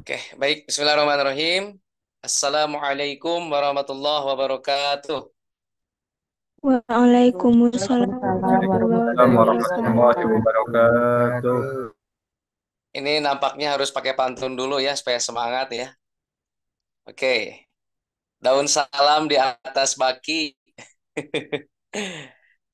Oke, baik. Bismillahirrahmanirrahim. Assalamualaikum warahmatullahi wabarakatuh. Waalaikumsalam Waalaikumsalam warahmatullahi warahmatullahi wabarakatuh. wabarakatuh. Ini nampaknya harus pakai pantun dulu ya supaya semangat ya. Oke, daun salam di atas baki.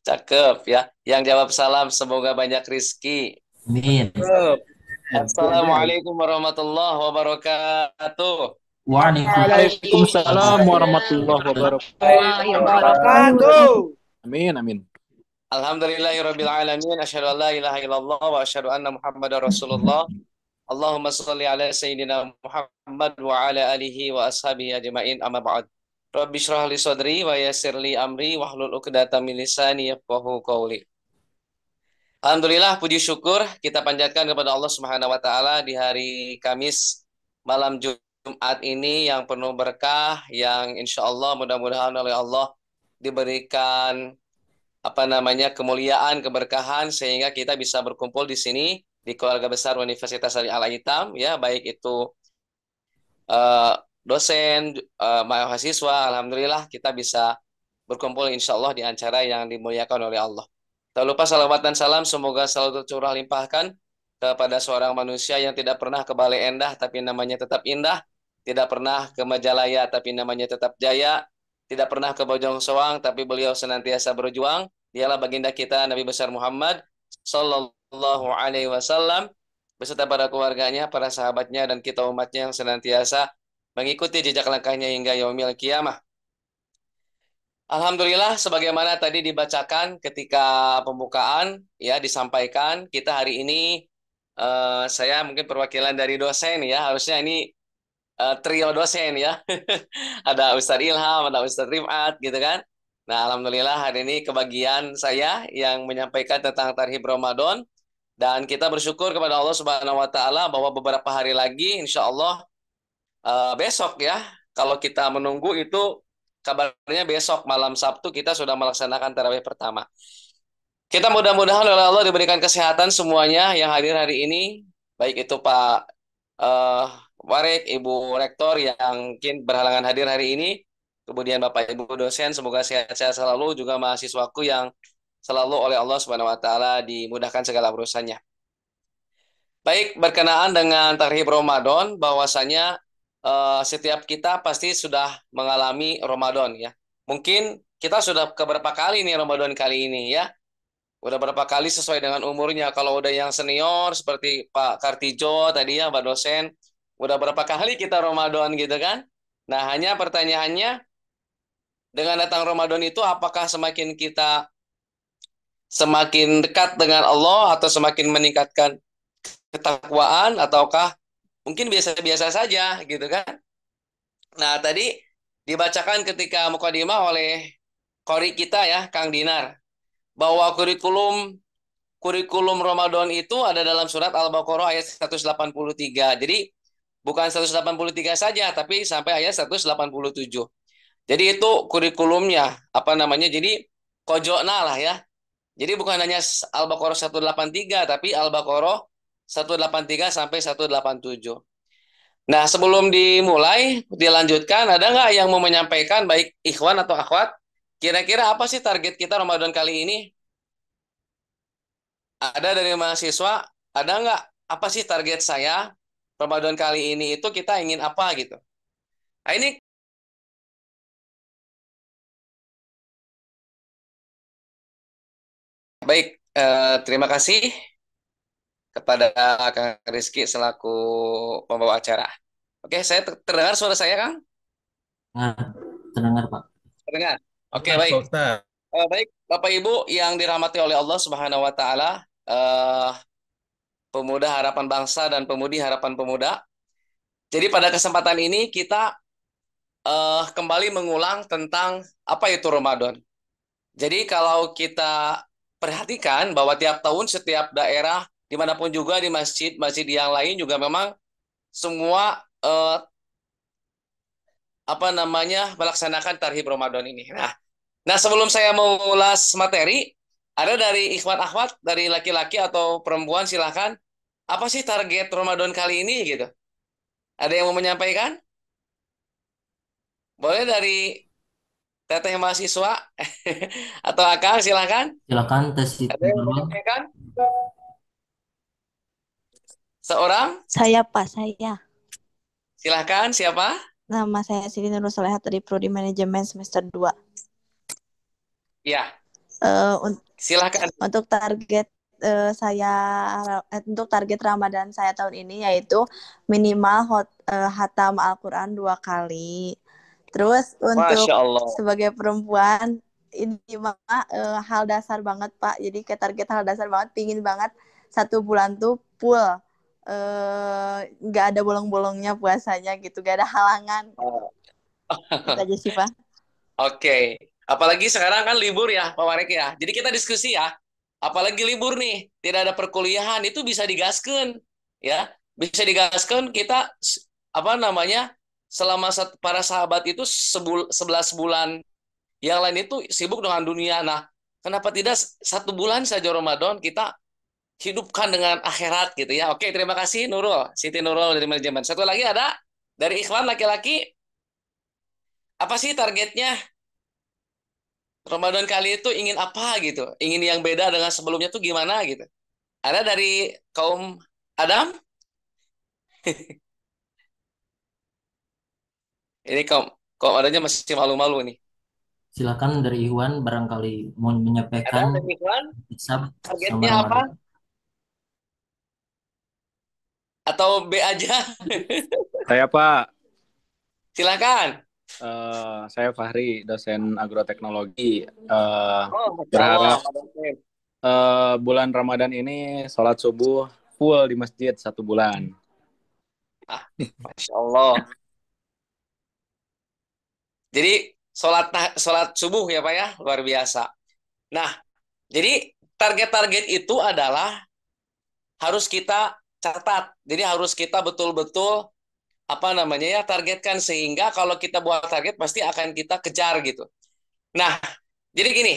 Cakep ya. Yang jawab salam semoga banyak rizki. Amin. Cakep. Assalamualaikum warahmatullahi wabarakatuh. Waalaikumsalam Waalaikumsalam warahmatullahi warahmatullahi Warahmatullahi wabarakatuh. wabarakatuh. Amin, amin. Alhamdulillahirabbil alamin. Asyhadu an la ilaha illallah wa asyhadu anna Muhammadar Rasulullah. Allahumma sholli ala sayyidina Muhammad wa ala alihi wa ashabihi ajmain amma ba'd. Rabbi shrah li sadri wa yassir li amri wahlul 'uqdatam min lisani yafqahu qawli. Alhamdulillah puji syukur kita panjatkan kepada Allah Subhanahu wa taala di hari Kamis malam Jumat ini yang penuh berkah yang insya Allah mudah-mudahan oleh Allah diberikan kemuliaan, keberkahan sehingga kita bisa berkumpul di sini di keluarga besar Universitas Al-Aitam ya, baik itu eh, dosen, mahasiswa. Alhamdulillah kita bisa berkumpul insya Allah di acara yang dimuliakan oleh Allah. Tak lupa salawat dan salam semoga selalu tercurah limpahkan kepada seorang manusia yang tidak pernah ke Bale Endah tapi namanya tetap indah, tidak pernah ke Majalaya tapi namanya tetap jaya, tidak pernah ke Bojong Soang tapi beliau senantiasa berjuang. Dialah baginda kita Nabi besar Muhammad sallallahu alaihi wasallam beserta para keluarganya, para sahabatnya dan kita umatnya yang senantiasa mengikuti jejak langkahnya hingga yaumil kiamah. Alhamdulillah, sebagaimana tadi dibacakan ketika pembukaan, ya disampaikan kita hari ini saya mungkin perwakilan dari dosen ya, harusnya ini trio dosen ya, ada Ustadz Ilham, ada Ustadz Rifat gitu kan. Nah, alhamdulillah hari ini kebagian saya yang menyampaikan tentang Tarhib Ramadan dan kita bersyukur kepada Allah Subhanahu Wa Taala bahwa beberapa hari lagi, insya Allah besok ya, kalau kita menunggu itu kabarnya besok malam Sabtu kita sudah melaksanakan tarawih pertama. Kita mudah-mudahan oleh Allah diberikan kesehatan semuanya yang hadir hari ini, baik itu Pak eh, Warek, Ibu Rektor yang mungkin berhalangan hadir hari ini, kemudian Bapak Ibu dosen, semoga sehat-sehat selalu, juga mahasiswaku yang selalu oleh Allah Subhanahu Wa Taala dimudahkan segala urusannya. Baik, berkenaan dengan Tarhib Ramadan, bahwasanya setiap kita pasti sudah mengalami Ramadan ya. Mungkin kita sudah keberapa kali nih Ramadan kali ini ya. Udah berapa kali sesuai dengan umurnya. Kalau udah yang senior seperti Pak Kartijo tadi ya, Pak dosen, udah berapa kali kita Ramadan gitu kan? Nah, hanya pertanyaannya dengan datang Ramadan itu apakah semakin kita semakin dekat dengan Allah atau semakin meningkatkan ketakwaan ataukah mungkin biasa-biasa saja gitu kan. Nah, tadi dibacakan ketika mukadimah oleh qori kita ya, Kang Dinar, bahwa kurikulum kurikulum Ramadan itu ada dalam surat Al-Baqarah ayat 183. Jadi bukan 183 saja tapi sampai ayat 187. Jadi itu kurikulumnya apa namanya? Jadi kojokna lah ya. Jadi bukan hanya Al-Baqarah 183 tapi Al-Baqarah 183 sampai 187. Nah, sebelum dimulai, dilanjutkan, ada nggak yang mau menyampaikan, baik ikhwan atau akhwat, kira-kira apa sih target kita Ramadan kali ini? Ada dari mahasiswa, ada nggak, apa sih target saya Ramadan kali ini itu kita ingin apa gitu? Nah, ini baik, terima kasih kepada Kang Rizky selaku pembawa acara. Oke, saya terdengar suara saya, Kang? Nah, terdengar Pak. Terdengar? Oke, Nah, baik. Pak Ustaz. Baik, Bapak Ibu yang dirahmati oleh Allah Subhanahu wa taala, pemuda harapan bangsa dan pemudi harapan pemuda. Jadi pada kesempatan ini kita kembali mengulang tentang apa itu Ramadan. Jadi kalau kita perhatikan bahwa tiap tahun setiap daerah dimanapun juga di masjid-masjid yang lain juga memang semua melaksanakan Tarhib Ramadan ini. Nah, sebelum saya mengulas materi, ada dari ikhwan akhwat, dari laki-laki atau perempuan silahkan. Apa sih target Ramadan kali ini gitu? Ada yang mau menyampaikan? Boleh dari teteh mahasiswa atau Akang, silakan. Silakan tes itu Ada yang mau dulu. menyampaikan? Seorang? Saya Pak, saya. Silakan, siapa? Nama saya Siti Nurul Soleha dari Prodi Manajemen semester 2. Ya, Eh, un- silakan. untuk target saya untuk target Ramadan saya tahun ini yaitu minimal hatam Al-Qur'an 2 kali. Terus untuk Masya Allah. sebagai perempuan ini mah hal dasar banget Pak. Jadi ke target hal dasar banget, pingin banget 1 bulan tuh full nggak ada bolong-bolongnya puasanya gitu, gak ada halangan gitu. Oh. Itu aja sih Pak. Oke. Apalagi sekarang kan libur ya, Pak Warek ya. Jadi kita diskusi ya. Apalagi libur nih, tidak ada perkuliahan, itu bisa digaskan, ya. Bisa digaskan kita apa namanya? Selama para sahabat itu 11 bulan yang lain itu sibuk dengan dunia. Nah, kenapa tidak 1 bulan saja Ramadan kita hidupkan dengan akhirat gitu ya. Oke, terima kasih Nurul, Siti Nurul dari manajemen. Satu lagi ada dari Ikhwan laki-laki, apa sih targetnya Ramadan kali itu ingin apa gitu? Ingin yang beda dengan sebelumnya tuh gimana gitu? Ada dari kaum Adam? Ini kaum kaum adanya masih malu-malu nih. Silakan dari Iwan barangkali mau Ada menyampaikan dari Ikhwan? hisab sama Targetnya apa? Ramadan. Atau B aja? Saya Pak, Silakan. saya Fahri, dosen agroteknologi. Oh, Masya Allah. Berharap bulan Ramadan ini sholat subuh full di masjid 1 bulan. Ah, Masya Allah. Jadi sholat subuh ya Pak ya, luar biasa. Nah, jadi target-target itu adalah harus kita catat. Jadi harus kita betul-betul apa namanya ya targetkan sehingga kalau kita buat target pasti akan kita kejar gitu. Nah, jadi gini,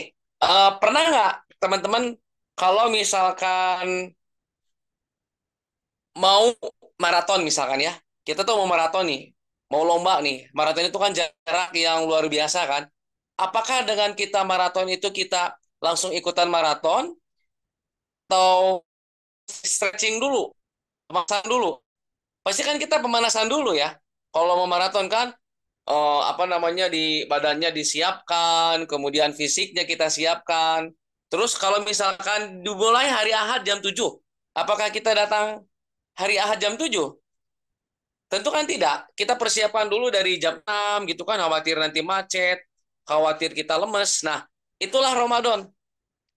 pernah nggak teman-teman kalau misalkan mau maraton misalkan ya, kita tuh mau maraton nih, mau lomba nih, maraton itu kan jarak yang luar biasa kan. Apakah dengan kita maraton itu kita langsung ikutan maraton atau stretching dulu, pemanasan dulu? Pasti kan kita pemanasan dulu ya. Kalau mau maraton kan apa namanya di badannya disiapkan, kemudian fisiknya kita siapkan. Terus kalau misalkan dimulai hari Ahad jam 7, apakah kita datang hari Ahad jam 7? Tentu kan tidak. Kita persiapkan dulu dari jam 6 gitu kan, khawatir nanti macet, khawatir kita lemes. Nah, itulah Ramadan.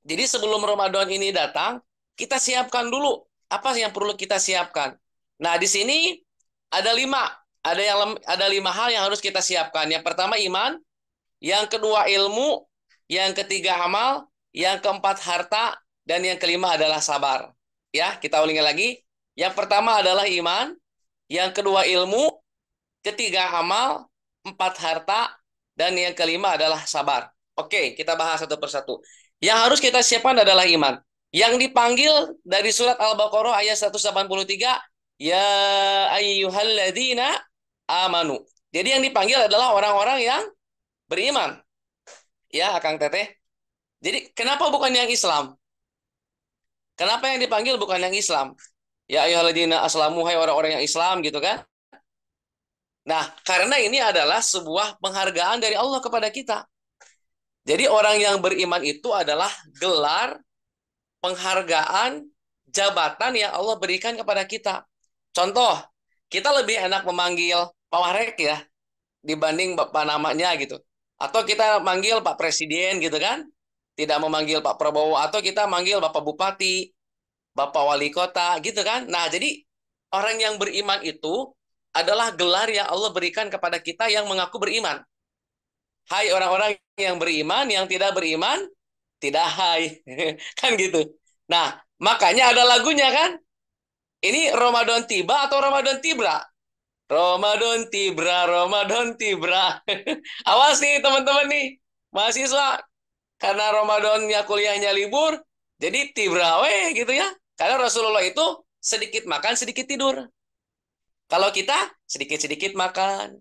Jadi sebelum Ramadan ini datang, kita siapkan dulu apa yang perlu kita siapkan. Nah, di sini ada 5. Ada 5 hal yang harus kita siapkan. Yang pertama iman, yang kedua ilmu, yang ketiga amal, yang keempat harta, dan yang kelima adalah sabar. Ya, kita ulangi lagi. Yang pertama adalah iman, yang kedua ilmu, ketiga amal, empat harta, dan yang kelima adalah sabar. Oke, kita bahas satu persatu. Yang harus kita siapkan adalah iman. Yang dipanggil dari surat Al-Baqarah ayat 183, ya ayyuhalladzina amanu. Jadi yang dipanggil adalah orang-orang yang beriman. Ya, Kang Teteh. Jadi kenapa bukan yang Islam? Kenapa yang dipanggil bukan yang Islam? Ya ayyuhalladzina aslamu, hai orang-orang yang Islam gitu kan? Nah, karena ini adalah sebuah penghargaan dari Allah kepada kita. Jadi orang yang beriman itu adalah gelar, penghargaan, jabatan yang Allah berikan kepada kita. Contoh, kita lebih enak memanggil Pak Warek ya, dibanding Bapak namanya gitu. Atau kita manggil Pak Presiden gitu kan, tidak memanggil Pak Prabowo. Atau kita manggil Bapak Bupati, Bapak Wali Kota gitu kan. Nah, jadi orang yang beriman itu adalah gelar yang Allah berikan kepada kita yang mengaku beriman. Hai orang-orang yang beriman, yang tidak beriman, tidak hai. Kan gitu. Nah, makanya ada lagunya kan? Ini Ramadan tiba atau Ramadan tibra? Ramadan tibra, Ramadan tibra. Awas nih teman-teman nih, mahasiswa. Karena Ramadannya kuliahnya libur, jadi tibra we gitu ya. Karena Rasulullah itu sedikit makan, sedikit tidur. Kalau kita sedikit-sedikit makan,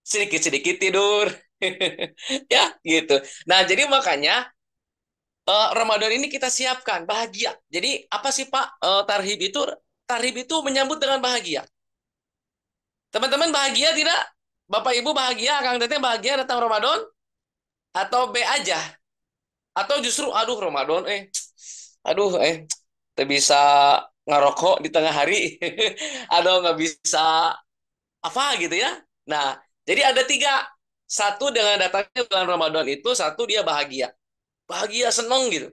sedikit-sedikit tidur. Ya, gitu. Nah, jadi makanya Ramadan ini kita siapkan bahagia. Jadi apa sih Pak tarhib itu? Tarhib itu menyambut dengan bahagia. Teman-teman bahagia tidak? Bapak Ibu bahagia, Kang Teteh bahagia datang Ramadan? Atau B aja? Atau justru aduh Ramadan aduh tidak bisa ngerokok di tengah hari atau nggak bisa apa gitu ya. Nah, jadi ada tiga. Satu dengan datangnya bulan Ramadan itu, satu dia bahagia. Bahagia, seneng gitu.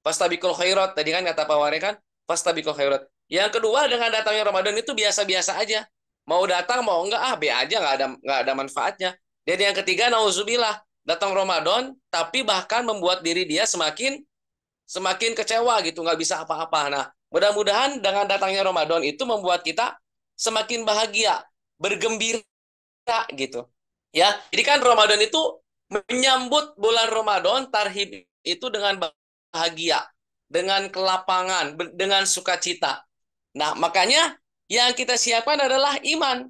Fastabiqul khairat. Tadi kan kata Pak Ware kan, fastabiqul khairat. Yang kedua dengan datangnya Ramadan itu biasa-biasa aja. Mau datang, mau enggak, B aja, nggak ada manfaatnya. Dan yang ketiga, nauzubillah. Datang Ramadan, tapi bahkan membuat diri dia semakin kecewa gitu, nggak bisa apa-apa. Nah, mudah-mudahan dengan datangnya Ramadan itu membuat kita semakin bahagia, bergembira gitu. Ya, jadi kan Ramadan itu menyambut bulan Ramadan, tarhib itu dengan bahagia, dengan kelapangan, dengan sukacita. Nah, makanya yang kita siapkan adalah iman.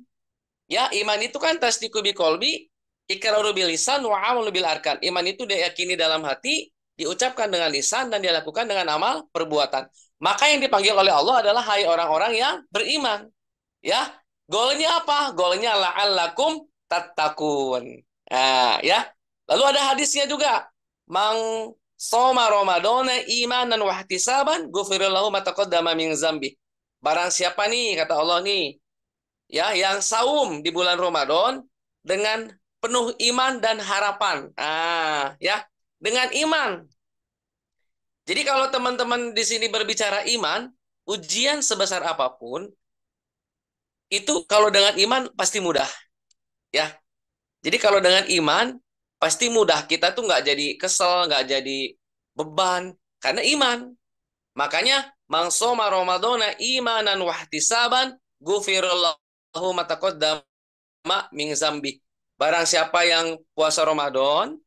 Ya, iman itu kan tasdiqu biqalbi, iqraru bil lisan wa amalu bil arkan. Iman itu diyakini dalam hati, diucapkan dengan lisan dan dilakukan dengan amal perbuatan. Maka yang dipanggil oleh Allah adalah hai orang-orang yang beriman. Ya, golnya apa? Golnya la'allakum tattaqun. Nah, ya. Lalu ada hadisnya juga. Mang soma Ramadana imanan wa ihtisaban ghufira lahu ma taqaddama min zambi. Barang siapa nih kata Allah nih, ya, yang saum di bulan Ramadan dengan penuh iman dan harapan. Ah, ya, dengan iman. Jadi kalau teman-teman di sini berbicara iman, ujian sebesar apapun itu kalau dengan iman pasti mudah, ya. Jadi kalau dengan iman pasti mudah. Kita tuh nggak jadi kesel, nggak jadi beban karena iman. Makanya mangsoma Ramadana imanan wahtisaban ghufirallahu ma taqaddama min zambi. Barang siapa yang puasa Ramadan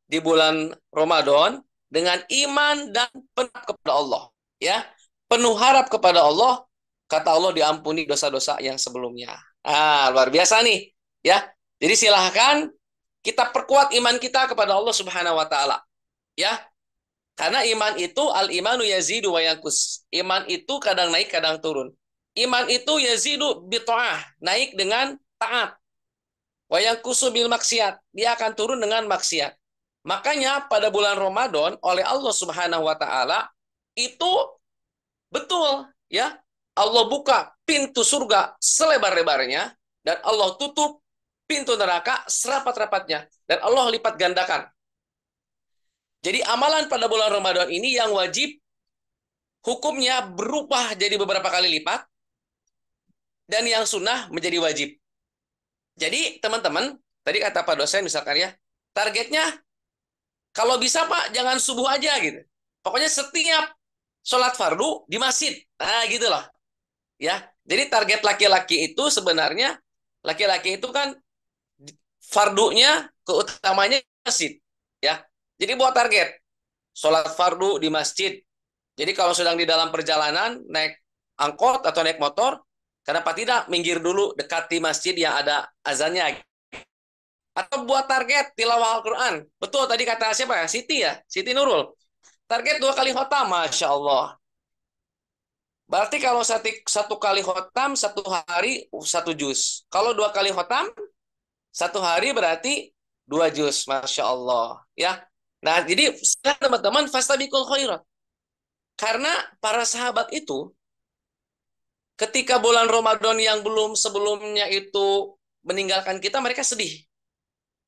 di bulan Ramadan dengan iman dan penuh kepada Allah, ya. Penuh harap kepada Allah, kata Allah diampuni dosa-dosa yang sebelumnya. Ah, luar biasa nih, ya. Jadi silahkan kita perkuat iman kita kepada Allah Subhanahu wa taala, ya. Karena iman itu al-imanu yazidu wa yanqus. Iman itu kadang naik, kadang turun. Iman itu yazidu bi ta'ah, naik dengan taat. Wa yanqusu bil maksiat, dia akan turun dengan maksiat. Makanya pada bulan Ramadan oleh Allah Subhanahu wa taala itu betul, ya. Allah buka pintu surga selebar-lebarnya dan Allah tutup pintu neraka serapat-rapatnya dan Allah lipat gandakan. Jadi amalan pada bulan Ramadan ini yang wajib hukumnya berubah jadi beberapa kali lipat dan yang sunnah menjadi wajib. Jadi teman-teman, tadi kata Pak dosen misalkan ya, targetnya kalau bisa Pak jangan subuh aja gitu. Pokoknya setiap sholat fardu di masjid. Nah gitu loh. Ya. Jadi target laki-laki itu sebenarnya, laki-laki itu kan fardunya keutamanya masjid. Ya. Jadi buat target sholat fardu di masjid. Jadi kalau sedang di dalam perjalanan naik angkot atau naik motor, kenapa tidak minggir dulu dekati masjid yang ada azannya. Atau buat target tilawah Al-Quran. Betul tadi kata siapa ya? Siti ya? Siti Nurul. Target 2 kali khotam, Masya Allah. Berarti kalau satu kali khotam, satu hari 1 juz. Kalau 2 kali khotam, 1 hari berarti 2 juz. Masya Allah. Ya. Nah, jadi teman-teman, fastabiqul khairat. Karena para sahabat itu, ketika bulan Ramadan yang belum sebelumnya itu meninggalkan kita, mereka sedih.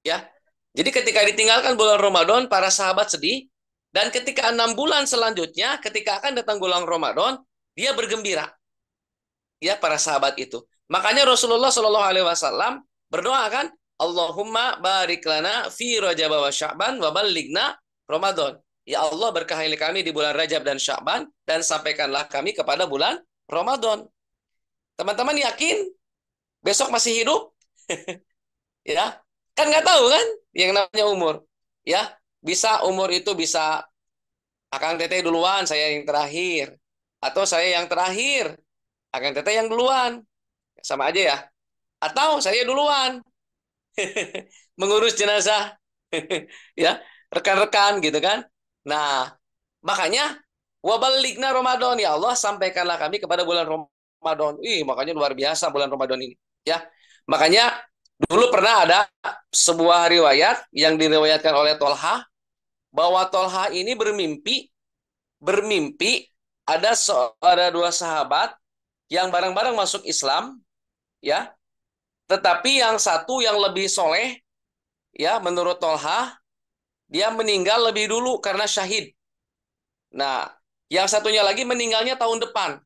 Ya. Jadi ketika ditinggalkan bulan Ramadan, para sahabat sedih. Dan ketika 6 bulan selanjutnya, ketika akan datang bulan Ramadan, dia bergembira. Ya, para sahabat itu. Makanya Rasulullah Shallallahu Alaihi Wasallam berdoa kan, Allahumma barik lana fi Rajab wa Sya'ban wa ballighna Ramadan. Ya Allah berkahi kami di bulan Rajab dan Sya'ban dan sampaikanlah kami kepada bulan Ramadan. Teman-teman yakin besok masih hidup? Ya, kan nggak tahu kan yang namanya umur. Ya, bisa umur itu bisa Akang Teteh duluan, saya yang terakhir. Atau saya yang terakhir, Akang Teteh yang duluan. sama aja ya. Atau saya duluan mengurus jenazah, ya, rekan-rekan gitu kan. Nah, makanya wabalikna Ramadan, ya Allah sampaikanlah kami kepada bulan Ramadan. Makanya luar biasa bulan Ramadan ini, ya. Makanya dulu pernah ada sebuah riwayat yang diriwayatkan oleh Tolha bahwa Tolha ini bermimpi ada dua sahabat yang bareng-bareng masuk Islam, ya. Tetapi yang satu yang lebih soleh, ya, menurut Tolha, dia meninggal lebih dulu karena syahid. Nah, yang satunya lagi meninggalnya tahun depan,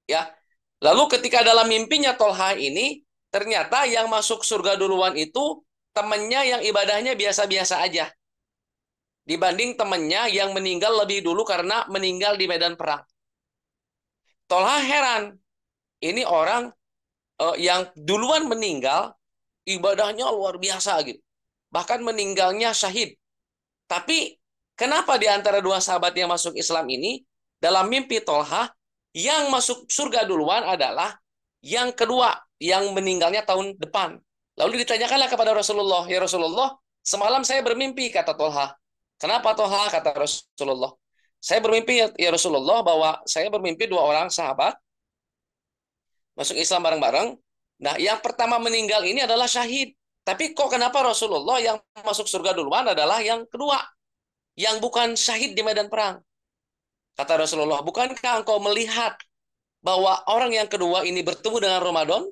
ya. Lalu ketika dalam mimpinya Tolha ini, ternyata yang masuk surga duluan itu temannya yang ibadahnya biasa-biasa aja. Dibanding temannya yang meninggal lebih dulu karena meninggal di medan perang. Tolha heran, ini orang yang duluan meninggal, ibadahnya luar biasa gitu. Bahkan meninggalnya syahid. Tapi kenapa di antara dua sahabat yang masuk Islam ini, dalam mimpi Tolha, yang masuk surga duluan adalah yang kedua, yang meninggalnya tahun depan. Lalu ditanyakanlah kepada Rasulullah, ya Rasulullah, semalam saya bermimpi, kata Tolha. Kenapa Tolha, kata Rasulullah? Saya bermimpi, ya Rasulullah, bahwa saya bermimpi dua orang sahabat masuk Islam bareng-bareng. Nah, yang pertama meninggal ini adalah syahid. Tapi kok kenapa Rasulullah yang masuk surga duluan adalah yang kedua, yang bukan syahid di medan perang? Kata Rasulullah, bukankah engkau melihat bahwa orang yang kedua ini bertemu dengan Ramadan?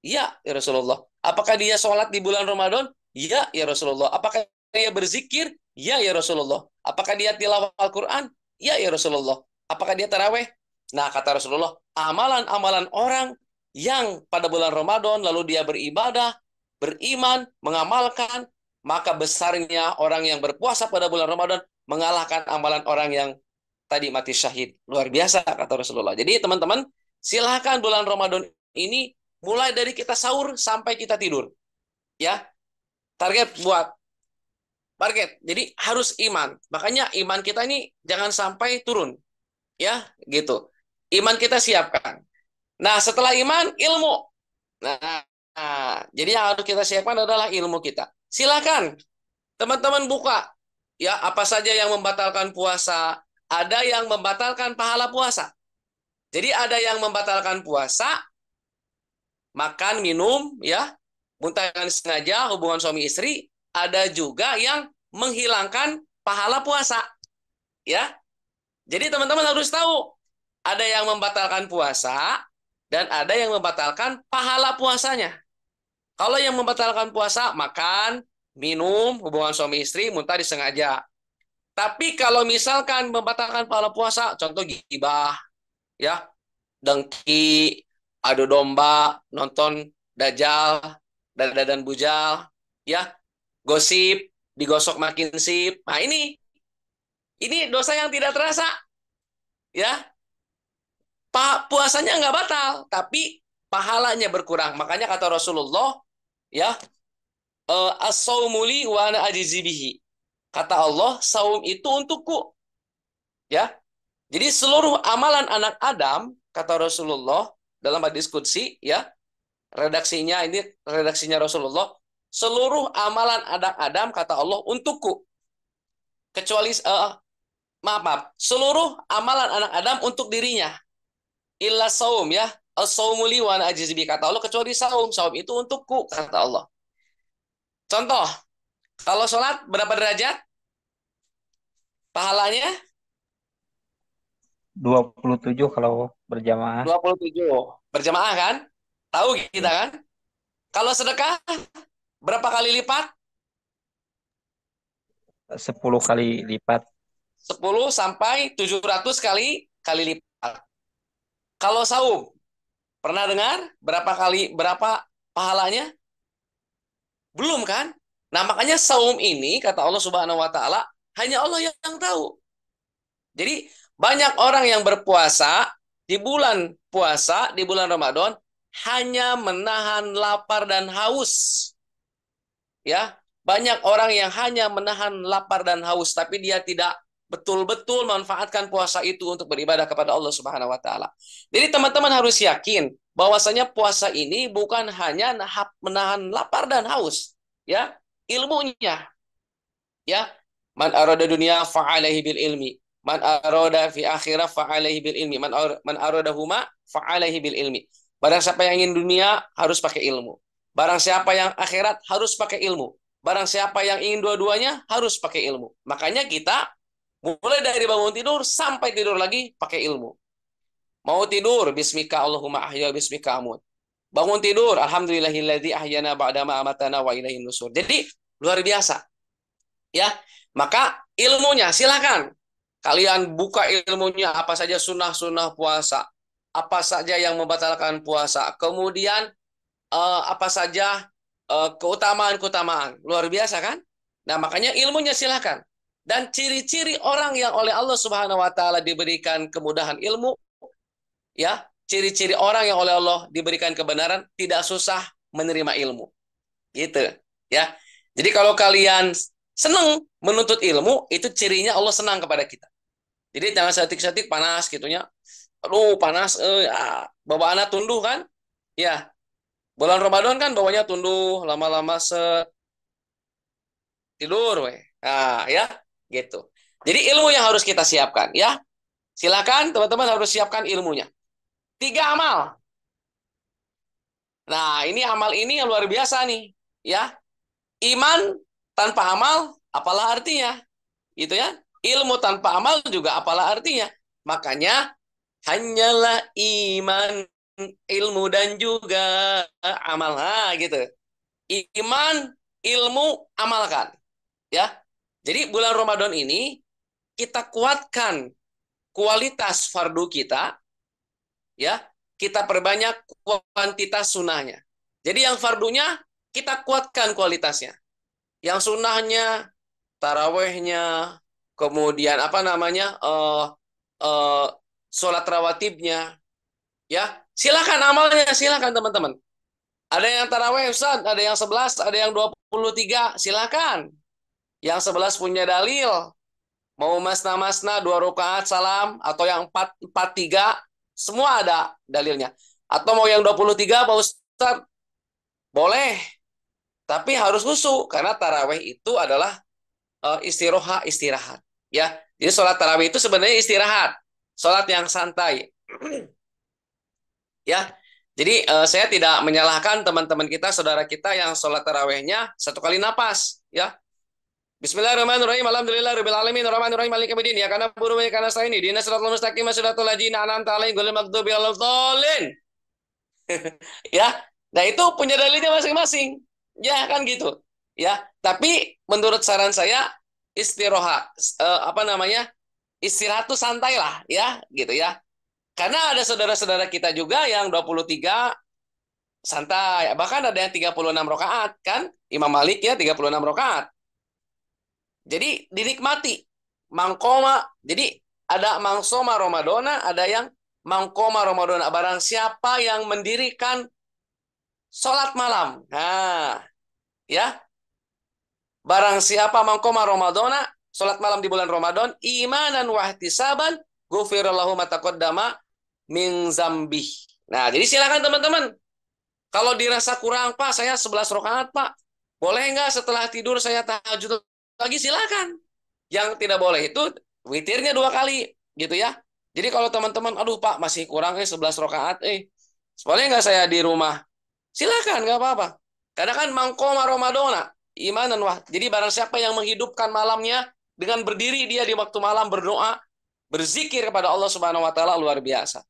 Ya, ya Rasulullah. Apakah dia sholat di bulan Ramadan? Ya, ya Rasulullah. Apakah dia berzikir? Ya, ya Rasulullah. Apakah dia tilawah Al-Quran? Ya, ya Rasulullah. Apakah dia taraweh? Nah, kata Rasulullah, amalan-amalan orang yang pada bulan Ramadan lalu dia beribadah, beriman, mengamalkan, maka besarnya orang yang berpuasa pada bulan Ramadan mengalahkan amalan orang yang tadi mati syahid. Luar biasa, kata Rasulullah. Jadi teman-teman, silahkan bulan Ramadan ini mulai dari kita sahur sampai kita tidur. Ya, target. Jadi harus iman. Makanya iman kita ini jangan sampai turun. Ya, gitu. Iman kita siapkan. Nah, setelah iman, ilmu. Jadi yang harus kita siapkan adalah ilmu kita. Silakan teman-teman buka. Ya, apa saja yang membatalkan puasa. Ada yang membatalkan pahala puasa. Jadi ada yang membatalkan puasa, makan, minum, ya, muntah dengan sengaja, hubungan suami istri. Ada juga yang menghilangkan pahala puasa. Ya, jadi teman-teman harus tahu, ada yang membatalkan puasa dan ada yang membatalkan pahala puasanya. Kalau yang membatalkan puasa, makan, minum, hubungan suami istri, muntah disengaja. Tapi kalau misalkan membatalkan pahala puasa, contoh gibah, ya, dengki, adu domba, nonton dajal, dan bujal, ya, gosip, digosok makin sip. Nah, ini dosa yang tidak terasa, ya. Puasanya nggak batal, tapi pahalanya berkurang. Makanya kata Rasulullah, ya, as-saumuli wa ana ajzi bihi. Kata Allah, saum itu untukku. Ya. Jadi seluruh amalan anak Adam, kata Rasulullah dalam hadis qudsi, ya, redaksinya Rasulullah, seluruh amalan anak Adam, kata Allah, untukku. Kecuali maaf, seluruh amalan anak Adam untuk dirinya. Illa saum, ya, as-saumuli wa ana ajzi bihi, kata Allah, kecuali saum. Saum itu untukku, kata Allah. Contoh, kalau sholat berapa derajat pahalanya? 27 kalau berjamaah. 27. Berjamaah kan? Tahu kita kan? Kalau sedekah berapa kali lipat? 10 kali lipat. 10 sampai 700 kali lipat. Kalau saum, pernah dengar berapa pahalanya? Belum kan? Nah, makanya saum ini kata Allah Subhanahu wa taala hanya Allah yang tahu. Jadi banyak orang yang berpuasa di bulan puasa, di bulan Ramadan, hanya menahan lapar dan haus. Ya, banyak orang yang hanya menahan lapar dan haus, tapi dia tidak betul-betul manfaatkan puasa itu untuk beribadah kepada Allah Subhanahu wa taala. Jadi teman-teman harus yakin bahwasanya puasa ini bukan hanya menahan lapar dan haus, ya, ilmunya, ya. Man arada dunia fa'alaihi bil ilmi. Man arada fi akhirah fa'alaihi bil ilmi. Man arada huma fa'alaihi bil ilmi. Barang siapa yang ingin dunia harus pakai ilmu. Barang siapa yang akhirat harus pakai ilmu. Barang siapa yang ingin dua-duanya harus pakai ilmu. Makanya kita mulai dari bangun tidur sampai tidur lagi pakai ilmu. Mau tidur, bismika Allahumma ahya bismika amut. Bangun tidur, alhamdulillahilladzi ahyana ba'dama amatana wa ilaihin nusur. Jadi luar biasa. Ya, maka ilmunya silakan kalian buka ilmunya apa saja sunnah-sunnah puasa, apa saja yang membatalkan puasa, kemudian apa saja keutamaan-keutamaan, luar biasa kan? Nah, makanya ilmunya silakan. Dan ciri-ciri orang yang oleh Allah Subhanahu wa taala diberikan kemudahan ilmu, ya, ciri-ciri orang yang oleh Allah diberikan kebenaran, tidak susah menerima ilmu. Gitu, ya. Jadi kalau kalian senang menuntut ilmu, itu cirinya Allah senang kepada kita. Jadi jangan setik-setik panas gitunya. Aduh, panas bawa anak tunduh kan? Ya. Bulan Ramadan kan bawanya tunduh, lama-lama tidur weh. Nah, ya, gitu. Jadi ilmu yang harus kita siapkan, ya. Silakan teman-teman harus siapkan ilmunya. 3 amal. Nah, ini amal ini yang luar biasa nih, ya. Iman tanpa amal, apalah artinya? Gitu ya. Ilmu tanpa amal juga apalah artinya? Makanya hanyalah iman, ilmu dan juga amal. Nah, gitu. Iman, ilmu, amalkan. Ya. Jadi bulan Ramadan ini kita kuatkan kualitas fardu kita, ya. Kita perbanyak kuantitas sunnahnya. Jadi yang fardunya kita kuatkan kualitasnya. Yang sunnahnya, tarawehnya, kemudian apa namanya, sholat rawatibnya, ya. Silakan amalnya, silakan teman-teman. Ada yang taraweh Ustaz, ada yang 11, ada yang 23, silakan. Yang 11 punya dalil, mau masna-masna 2 rakaat salam, atau yang 4-4-3, semua ada dalilnya. Atau mau yang 23, Pak Ustaz, boleh. Tapi harus khusyuk, karena taraweh itu adalah istirahat. Ya, jadi sholat tarawih itu sebenarnya istirahat, sholat yang santai. Ya, jadi saya tidak menyalahkan teman-teman kita, saudara kita yang sholat tarawihnya 1 kali napas. Ya, Bismillahirrahmanirrahim. Alhamdulillahirabbil alamin arrahmanirrahim maliki yaumiddin. Ya kana buru wa kana sa'ini dina siratal mustaqim siratal ladzina an'amta 'alaihim ghairil maghdubi 'alaihim waladdallin. Ya, nah itu punya dalilnya masing-masing. Ya kan gitu. Ya, tapi menurut saran saya istirahat apa namanya? Istirahat tuh santai lah ya, gitu ya. Karena ada saudara-saudara kita juga yang 23 santai, bahkan ada yang 36 rakaat kan? Imam Malik ya 36 rakaat. Jadi dinikmati mangkoma. Jadi ada mangsoma Ramadana, ada yang mangkoma Ramadana. Barang siapa yang mendirikan sholat malam. Nah, ya. Barang siapa mangkoma Ramadana, sholat malam di bulan Ramadan, imanan wahtisaban, ghufirallahu ma taqaddama min zambih. Nah, jadi silakan teman-teman. Kalau dirasa kurang, Pak, saya 11 rakaat, Pak. Boleh nggak setelah tidur saya tahajud lagi? Silakan. Yang tidak boleh itu witirnya 2 kali, gitu ya. Jadi kalau teman-teman, aduh Pak, masih kurang 11 rakaat, boleh nggak saya di rumah? Silakan, nggak apa-apa. Karena kan mangkoma Ramadana, imanan wah. Jadi barang siapa yang menghidupkan malamnya dengan berdiri dia di waktu malam berdoa, berzikir kepada Allah Subhanahu wa taala, luar biasa.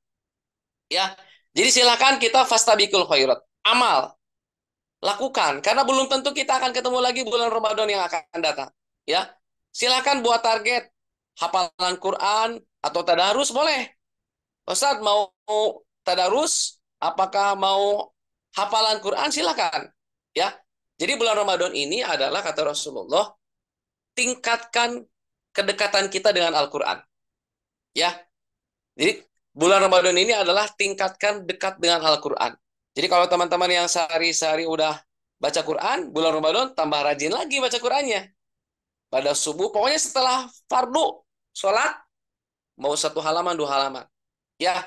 Ya. Jadi silakan kita fastabiqul khairat. Amal. Lakukan karena belum tentu kita akan ketemu lagi bulan Ramadan yang akan datang. Ya. Silakan buat target hafalan Quran atau tadarus boleh. Ustaz mau tadarus, apakah mau hafalan Quran, silakan. Ya. Jadi bulan Ramadan ini adalah kata Rasulullah, tingkatkan kedekatan kita dengan Al-Qur'an. Ya. Jadi bulan Ramadan ini adalah tingkatkan dekat dengan Al-Qur'an. Jadi kalau teman-teman yang sehari-hari udah baca Quran, bulan Ramadan tambah rajin lagi baca Qurannya. Pada subuh, pokoknya setelah fardu sholat, mau 1 halaman, 2 halaman. Ya,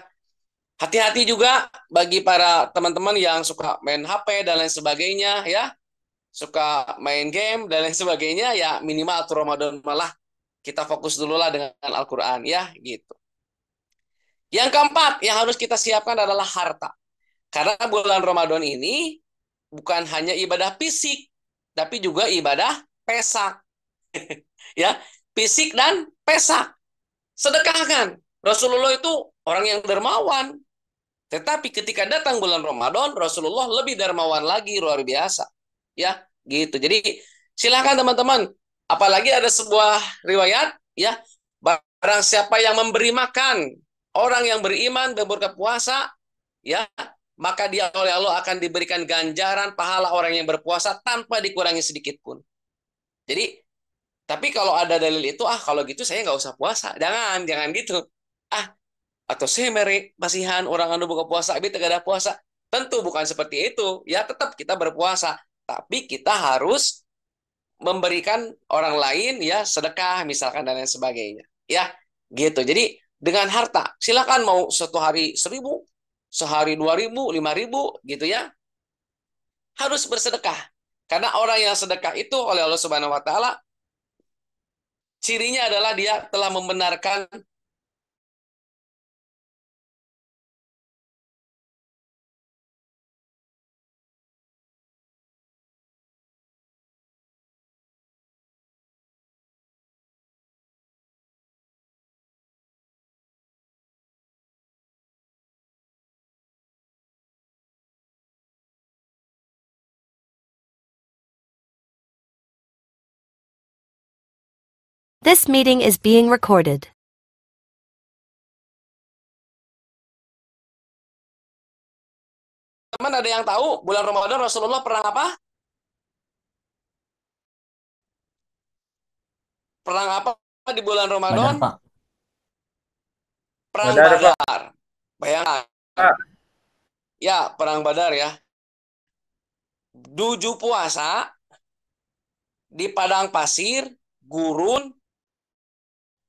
Hati-hati juga bagi para teman-teman yang suka main HP dan lain sebagainya ya, suka main game dan lain sebagainya ya, minimal atur Ramadan malah kita fokus dulu lah dengan Al-Qur'an ya gitu. Yang keempat yang harus kita siapkan adalah harta. Karena bulan Ramadan ini bukan hanya ibadah fisik, tapi juga ibadah pesak. Ya, fisik dan pesak. Sedekahkan. Rasulullah itu orang yang dermawan. Tetapi ketika datang bulan Ramadan, Rasulullah lebih dermawan lagi, luar biasa. Ya, gitu. Jadi silakan teman-teman. Apalagi ada sebuah riwayat, ya, barang siapa yang memberi makan orang yang beriman dan berbuka puasa, ya, maka dia oleh Allah akan diberikan ganjaran pahala orang yang berpuasa tanpa dikurangi sedikit pun. Jadi, tapi kalau ada dalil itu, kalau gitu saya nggak usah puasa. Jangan gitu. Atau saya merek masihan orang anu buka puasa, tapi tidak ada puasa. Tentu bukan seperti itu. Ya tetap kita berpuasa, tapi kita harus memberikan orang lain ya sedekah misalkan dan lain sebagainya. Ya gitu. Jadi dengan harta, silakan mau satu hari 1.000, sehari 2.000, 5.000 gitu ya. Harus bersedekah. Karena orang yang sedekah itu oleh Allah Subhanahu wa taala cirinya adalah dia telah membenarkan This meeting is being recorded. teman ada yang tahu bulan Ramadan Rasulullah perang apa? Perang apa di bulan Badar, Ramadan? Pak. Perang Badar, Pak. Badar. Bayangkan. Pak. Ya, perang Badar ya. 7 puasa di padang pasir, gurun,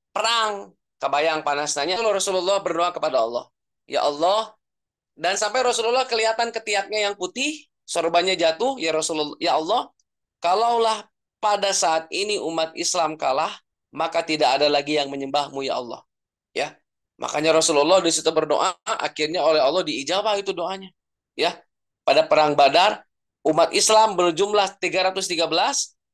perang. Kebayang panasnya. Rasulullah berdoa kepada Allah. Ya Allah. Dan sampai Rasulullah kelihatan ketiaknya yang putih, sorbannya jatuh. Ya Rasulullah, ya Allah, kalaulah pada saat ini umat Islam kalah, maka tidak ada lagi yang menyembahmu ya Allah. Ya. Makanya Rasulullah di situ berdoa, akhirnya oleh Allah diijabah itu doanya. Ya. Pada perang Badar, umat Islam berjumlah 313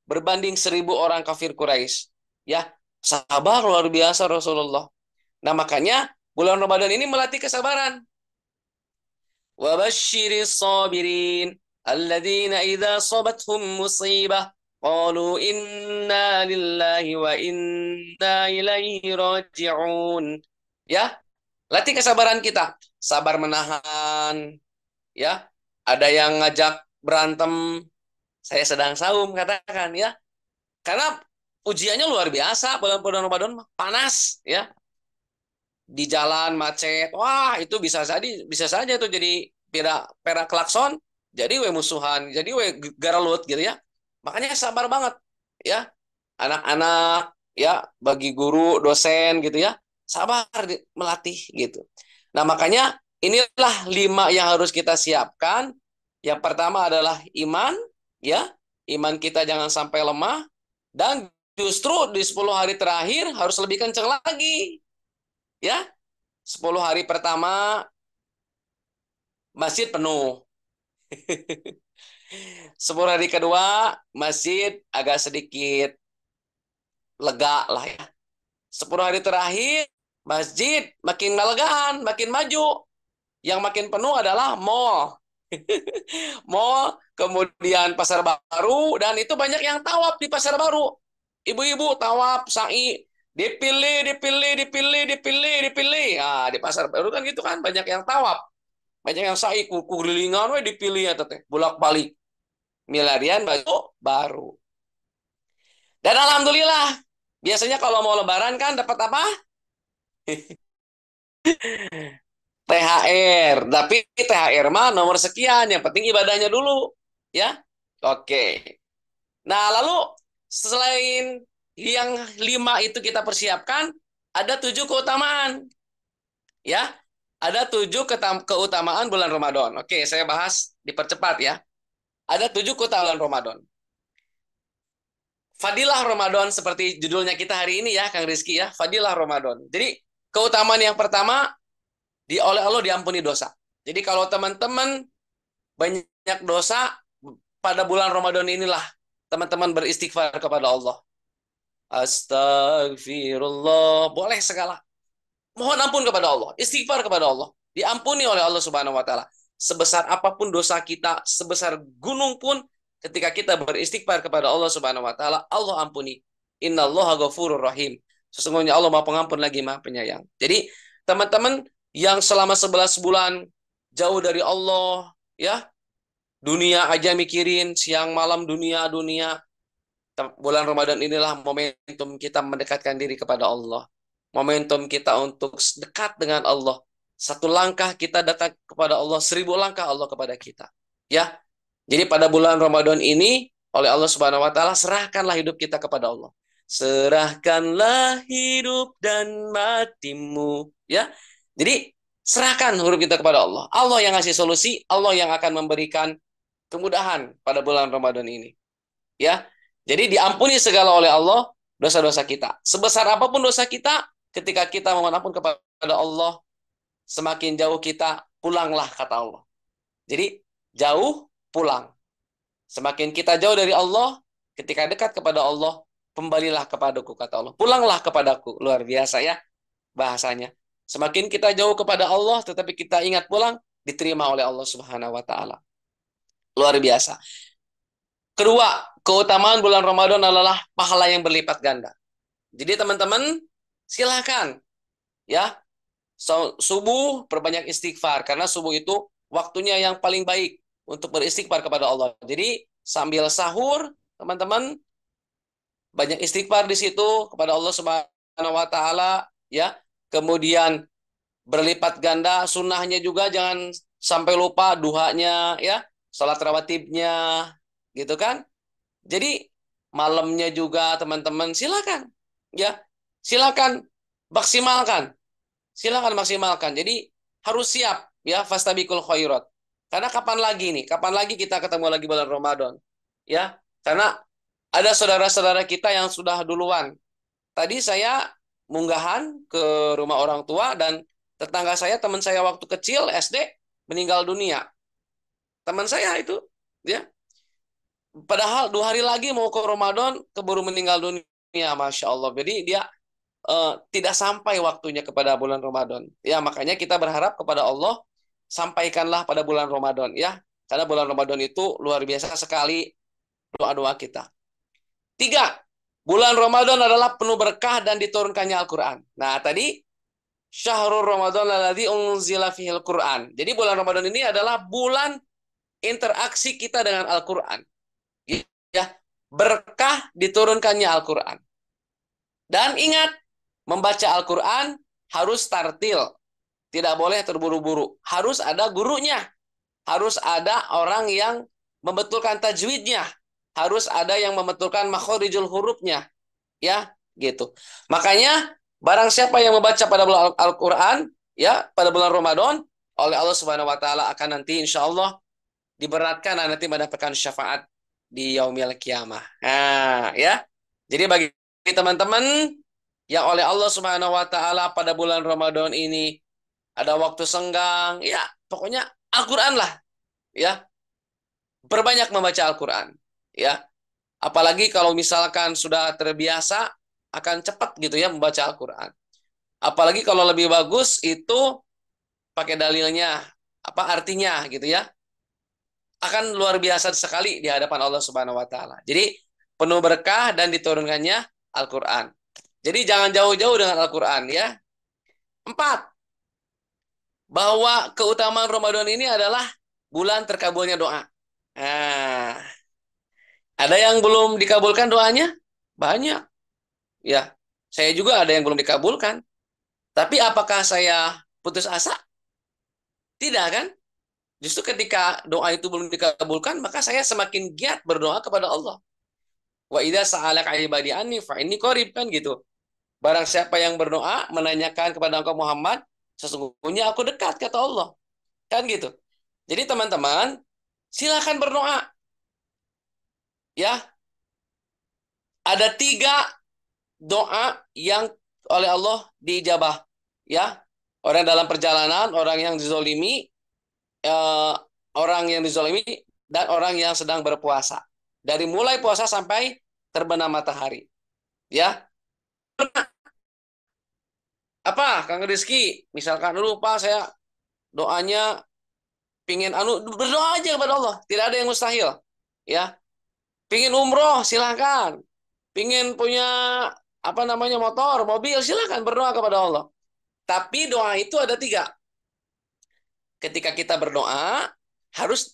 berbanding 1.000 orang kafir Quraisy. Ya, sabar luar biasa Rasulullah. Nah, makanya bulan Ramadan ini melatih kesabaran. Wa basyiris sabirin alladzina idza sabathum musibah qalu inna lillahi wa inna ilaihi raji'un. Ya, latih kesabaran kita. Sabar menahan, ya. Ada yang ngajak berantem, saya sedang saum katakan ya. Karena ujiannya luar biasa bulan-bulan Ramadan panas ya. Di jalan macet. Wah, itu bisa saja itu jadi pera klakson, jadi we musuhan, jadi we garalut gitu ya. Makanya sabar banget ya. Anak-anak ya, bagi guru, dosen gitu ya. Sabar melatih gitu. Nah, makanya inilah 5 yang harus kita siapkan. Yang pertama adalah iman, ya. Iman kita jangan sampai lemah. Dan justru di 10 hari terakhir harus lebih kencang lagi. Ya, 10 hari pertama masjid penuh. 10 hari kedua masjid agak sedikit lega lah ya. 10 hari terakhir masjid makin melegaan, makin maju. Yang makin penuh adalah mall. Mall, kemudian pasar baru, dan itu banyak yang tawaf di pasar baru. Ibu-ibu tawaf, sa'i, dipilih. Nah, di pasar baru kan gitu kan, banyak yang tawaf. Banyak yang sa'i, kulilingan, dipilih ya teteh, bolak-balik. Milarian baju baru. Dan alhamdulillah, biasanya kalau mau lebaran kan dapat apa? THR. Tapi THR mah nomor sekian, yang penting ibadahnya dulu. Ya, oke. Nah, lalu selain yang 5 itu kita persiapkan, ada 7 keutamaan. Ya, Ada 7 keutamaan bulan Ramadan. Oke, saya bahas dipercepat ya. Ada 7 keutamaan Ramadan. Fadilah Ramadan seperti judulnya kita hari ini ya, Kang Rizky ya. Fadilah Ramadan. Jadi keutamaan yang pertama, oleh Allah diampuni dosa. Jadi kalau teman-teman banyak dosa, pada bulan Ramadan inilah teman-teman beristighfar kepada Allah. Astagfirullah. Boleh segala. Mohon ampun kepada Allah. Istighfar kepada Allah. Diampuni oleh Allah Subhanahu wa taala. Sebesar apapun dosa kita, sebesar gunung pun, ketika kita beristighfar kepada Allah Subhanahu wa taala, Allah ampuni. Innallaha ghafurur rahim. Sesungguhnya Allah Maha Pengampun lagi Maha Penyayang. Jadi, teman-teman yang selama 11 bulan jauh dari Allah, ya, dunia aja mikirin, siang malam dunia, bulan Ramadan inilah momentum kita mendekatkan diri kepada Allah. Momentum kita untuk dekat dengan Allah. Satu langkah kita datang kepada Allah, 1000 langkah Allah kepada kita. Ya. Jadi pada bulan Ramadan ini, oleh Allah Subhanahu wa taala, serahkanlah hidup kita kepada Allah. Serahkanlah hidup dan matimu. Ya. Jadi serahkan hidup kita kepada Allah. Allah yang ngasih solusi, Allah yang akan memberikan kemudahan pada bulan Ramadan ini. Ya. Jadi diampuni segala oleh Allah dosa-dosa kita. Sebesar apapun dosa kita, ketika kita memohon ampun kepada Allah, semakin jauh kita, pulanglah kata Allah. Jadi jauh, pulang. Semakin kita jauh dari Allah, ketika dekat kepada Allah, kembalilah kepadaku kata Allah. Pulanglah kepadaku. Luar biasa ya bahasanya. Semakin kita jauh kepada Allah, tetapi kita ingat pulang, diterima oleh Allah Subhanahu wa taala. Luar biasa. Kedua, keutamaan bulan Ramadan adalah pahala yang berlipat ganda. Jadi teman-teman, silakan ya, subuh perbanyak istighfar, karena subuh itu waktunya yang paling baik untuk beristighfar kepada Allah. Jadi sambil sahur, teman-teman banyak istighfar di situ kepada Allah Subhanahu wa taala ya. Kemudian berlipat ganda sunnahnya juga, jangan sampai lupa duhanya ya, salat rawatibnya gitu kan. Jadi malamnya juga teman-teman silakan ya. Silakan maksimalkan. Silakan maksimalkan. Jadi harus siap ya, fastabiqul khairat. Karena kapan lagi nih? Kapan lagi kita ketemu lagi bulan Ramadan? Ya, karena ada saudara-saudara kita yang sudah duluan. Tadi saya munggahan ke rumah orang tua dan tetangga saya, teman saya waktu kecil SD meninggal dunia. Teman saya itu, ya. Padahal 2 hari lagi mau ke Ramadan, keburu meninggal dunia, Masya Allah. Jadi dia tidak sampai waktunya kepada bulan Ramadan. Ya, makanya kita berharap kepada Allah, sampaikanlah pada bulan Ramadan ya. Karena bulan Ramadan itu luar biasa sekali doa-doa kita. 3, bulan Ramadan adalah penuh berkah dan diturunkannya Al-Quran. Nah, tadi Syahrul Ramadan alladzi unzila fihil Quran. Jadi bulan Ramadan ini adalah bulan interaksi kita dengan Al-Quran. Ya, berkah diturunkannya Al-Quran. Dan ingat, membaca Al-Quran harus tartil. Tidak boleh terburu-buru. Harus ada gurunya. Harus ada orang yang membetulkan tajwidnya. Harus ada yang membetulkan makhorijul hurufnya. Ya, gitu. Makanya, barang siapa yang membaca pada bulan Al-Quran, ya, pada bulan Ramadan, oleh Allah Subhanahu wa taala akan nanti insya Allah diberatkan nanti mendapatkan syafaat di yaumil kiamah. Nah, ya. Jadi bagi teman-teman yang oleh Allah Subhanahu wa taala pada bulan Ramadan ini ada waktu senggang, ya, pokoknya Al-Qur'an lah, ya. Berbanyak membaca Al-Qur'an, ya. Apalagi kalau misalkan sudah terbiasa, akan cepat gitu ya membaca Al-Qur'an. Apalagi kalau lebih bagus itu pakai dalilnya, apa artinya gitu ya. Akan luar biasa sekali di hadapan Allah Subhanahu wa taala. Jadi penuh berkah dan diturunkannya Al-Qur'an. Jadi jangan jauh-jauh dengan Al-Qur'an ya. 4, bahwa keutamaan Ramadan ini adalah bulan terkabulnya doa. Nah, ada yang belum dikabulkan doanya? Banyak. Ya, saya juga ada yang belum dikabulkan. Tapi apakah saya putus asa? Tidak kan? Justru ketika doa itu belum dikabulkan, maka saya semakin giat berdoa kepada Allah. Wa idza sa'alaka ibadi anni fa inni qarib, kan gitu. Barang siapa yang berdoa menanyakan kepada engkau Muhammad, Sesungguhnya aku dekat, kata Allah. Kan gitu. Jadi teman-teman, silakan berdoa. Ya, ada 3 doa yang oleh Allah diijabah. Ya, orang dalam perjalanan, orang yang dizolimi, eh, orang yang dizolimi, dan orang yang sedang berpuasa. Dari mulai puasa sampai terbenam matahari. Ya, apa Kang Rizky? Misalkan dulu Pak, saya doanya pingin berdoa aja kepada Allah. Tidak ada yang mustahil. Ya, pingin umroh silahkan. Pingin punya apa namanya motor, mobil silahkan berdoa kepada Allah. Tapi doa itu ada 3. Ketika kita berdoa harus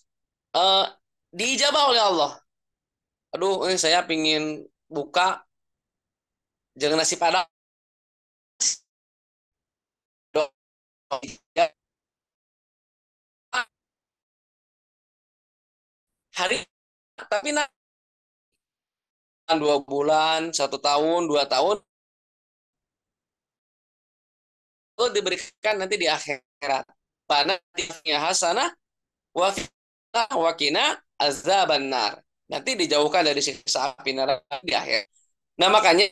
uh, diijabah oleh Allah. Aduh, ini saya pingin buka jangan nasi padang. Hari tapi 2 bulan, 1 tahun, 2 tahun itu diberikan nanti di akhirat. Karena hasanah wakina azabannar. Nanti dijauhkan dari siksa api neraka di akhir. Nah, makanya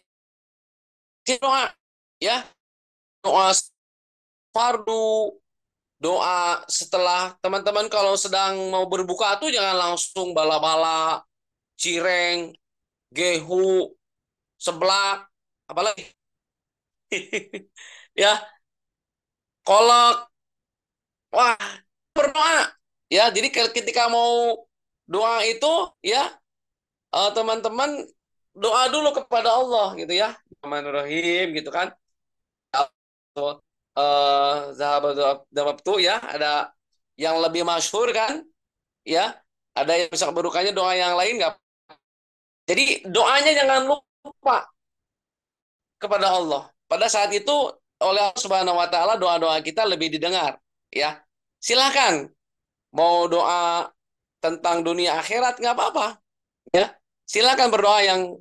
doa ya, doa fardu, doa setelah teman-teman kalau sedang mau berbuka tuh jangan langsung bala-bala, cireng, gehu, seblak, apalagi ya, kolak. Wah, berdoa. Ya, jadi ketika mau doa itu ya, teman-teman doa dulu kepada Allah gitu ya. Bismillahirrahmanirrahim gitu kan. Zahabatu tuh ya, ada yang lebih masyhur kan ya, ada yang bisa berukanya doa yang lain nggak. Jadi doanya jangan lupa kepada Allah. Pada saat itu oleh Allah Subhanahu wa taala doa-doa kita lebih didengar ya. Silahkan mau doa tentang dunia akhirat nggak apa-apa ya. Silakan berdoa yang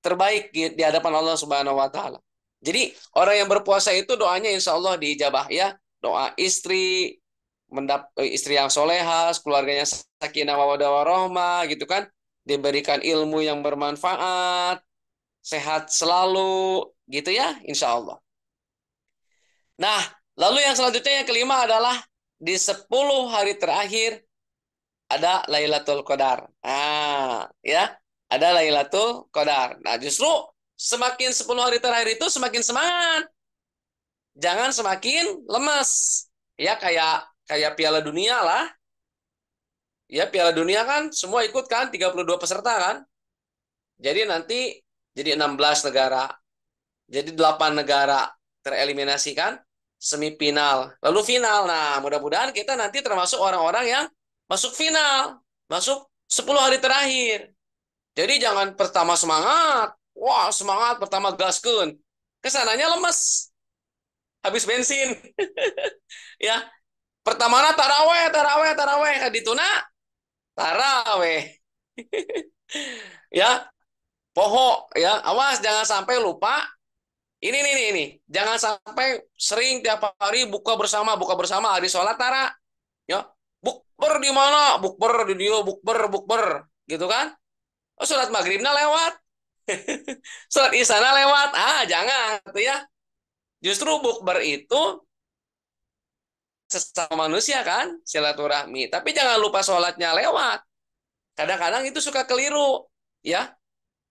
terbaik di hadapan Allah Subhanahu wa taala. Jadi orang yang berpuasa itu doanya insya Allah diijabah ya. Doa istri, istri yang soleha, keluarganya sakinah mawaddah warahmah gitu kan. Diberikan ilmu yang bermanfaat, sehat selalu gitu ya insya Allah. Nah, lalu yang selanjutnya yang kelima adalah di 10 hari terakhir ada Lailatul Qadar. Nah, ya, ada Lailatul Qadar. Nah, justru semakin 10 hari terakhir itu semakin semangat. Jangan semakin lemas. Ya, kayak Piala Dunia lah. Ya, Piala Dunia kan semua ikut kan, 32 peserta kan. Jadi nanti jadi 16 negara. Jadi 8 negara tereliminasi kan, semifinal, lalu final. Nah, mudah-mudahan kita nanti termasuk orang-orang yang masuk final, masuk 10 hari terakhir. Jadi jangan pertama semangat, wah semangat pertama gaskun, kesananya lemes, habis bensin. Ya, pertama taraweh, taraweh, taraweh, dituna taraweh. Ya, poho, ya, awas jangan sampai lupa. Ini, jangan sampai sering tiap hari buka bersama hari sholat tara, ya, bukber di mana, bukber di dia, bukber, gitu kan? Oh, sholat maghribnya lewat, sholat isana lewat, jangan, gitu ya. Justru bukber itu sesama manusia kan, silaturahmi. Tapi jangan lupa sholatnya lewat. Kadang-kadang itu suka keliru, ya.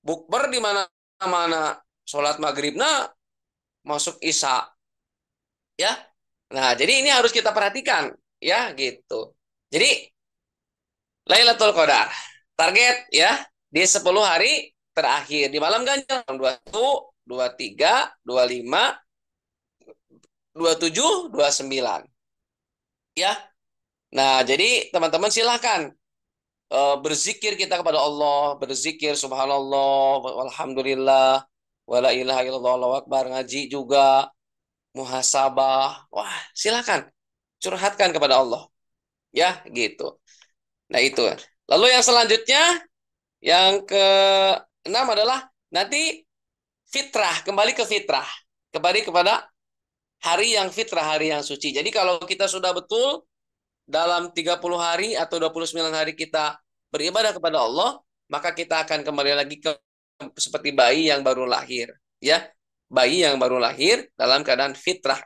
Bukber di mana-mana, sholat maghribnya masuk isya, ya. Nah, jadi ini harus kita perhatikan, ya, gitu. Jadi Lailatul Qadar target ya di 10 hari terakhir di malam ganjil 21, 23, 25, 27, 29. Ya. Nah, jadi teman-teman silahkan berzikir kita kepada Allah, berzikir subhanallah, walhamdulillah, wala ilaha illallah, Allahu akbar, ngaji juga, muhasabah. Wah, silakan curhatkan kepada Allah. Ya, gitu. Nah, itu. Lalu yang selanjutnya yang ke-6 adalah nanti fitrah, kembali ke fitrah. Kembali kepada hari yang fitrah, hari yang suci. Jadi kalau kita sudah betul dalam 30 hari atau 29 hari kita beribadah kepada Allah, maka kita akan kembali lagi ke seperti bayi yang baru lahir, ya. Bayi yang baru lahir dalam keadaan fitrah,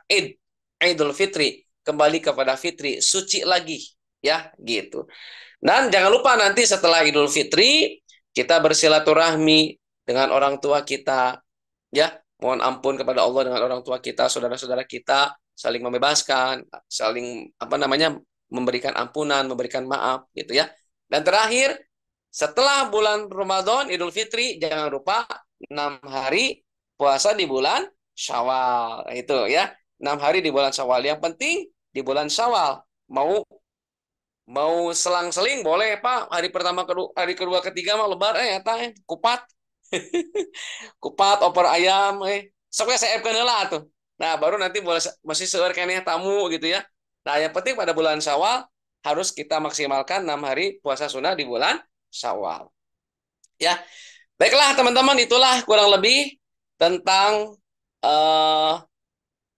Idul Fitri, kembali kepada fitri, suci lagi, ya, gitu. Dan jangan lupa nanti setelah Idul Fitri kita bersilaturahmi dengan orang tua kita, ya. Mohon ampun kepada Allah dengan orang tua kita, saudara-saudara kita, saling membebaskan, saling apa namanya, memberikan ampunan, memberikan maaf, gitu ya. Dan terakhir, setelah bulan Ramadan, Idul Fitri, jangan lupa 6 hari puasa di bulan Syawal. Nah, itu ya, 6 hari di bulan Syawal. Yang penting di bulan Syawal. Mau mau selang-seling boleh, Pak. Hari pertama, kedua, hari kedua, ketiga mah lebar kupat. Kupat opor ayam sok saya heula tuh. Nah, baru nanti boleh masih seueur keneh tamu gitu ya. Nah, yang penting pada bulan Syawal harus kita maksimalkan 6 hari puasa sunnah di bulan Syawal. Ya. Baiklah teman-teman, itulah kurang lebih tentang eh,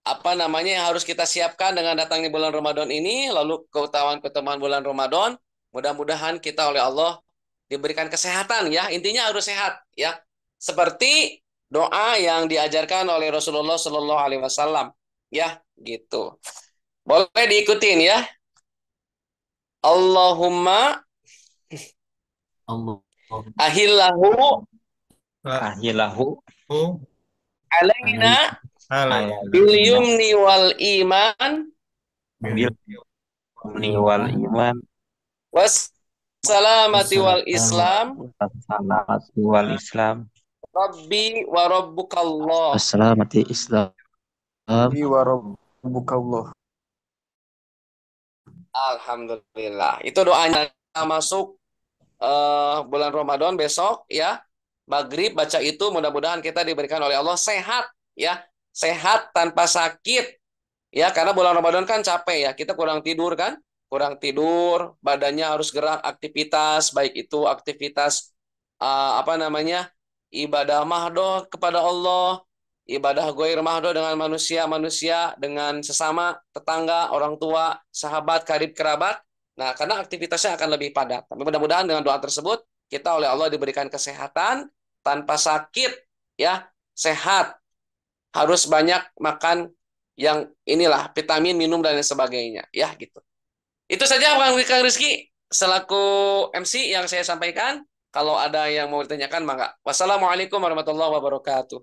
apa namanya yang harus kita siapkan dengan datangnya bulan Ramadan ini, lalu keutamaan-keutamaan bulan Ramadan. Mudah-mudahan kita oleh Allah diberikan kesehatan ya. Intinya harus sehat ya. Seperti doa yang diajarkan oleh Rasulullah Shallallahu alaihi wasallam ya, gitu. Boleh diikutin ya. Allahumma Allah ahillahu Ahilahu alaina ala bil yumni wal iman bil yumni wal iman was salamati wal islam wassalamati wal islam Rabbi wa rabbukallah. wassalamati islam Alhamdulillah. Itu doanya masuk bulan Ramadan besok ya. Maghrib baca itu, mudah-mudahan kita diberikan oleh Allah sehat ya. Sehat tanpa sakit. Ya, karena bulan Ramadan kan capek ya. Kita kurang tidur kan? Kurang tidur, badannya harus gerak, aktivitas, baik itu aktivitas apa namanya? Ibadah mahdoh kepada Allah, ibadah goir mahdoh dengan manusia-manusia, dengan sesama, tetangga, orang tua, sahabat, karib, kerabat. Nah, karena aktivitasnya akan lebih padat. Tapi mudah-mudahan dengan doa tersebut, kita oleh Allah diberikan kesehatan, tanpa sakit, ya, sehat. Harus banyak makan yang inilah, vitamin, minum, dan lain sebagainya. Ya, gitu. Itu saja Kang Rizky, selaku MC yang saya sampaikan. Kalau ada yang mau ditanyakan, mangga. Wassalamualaikum warahmatullahi wabarakatuh.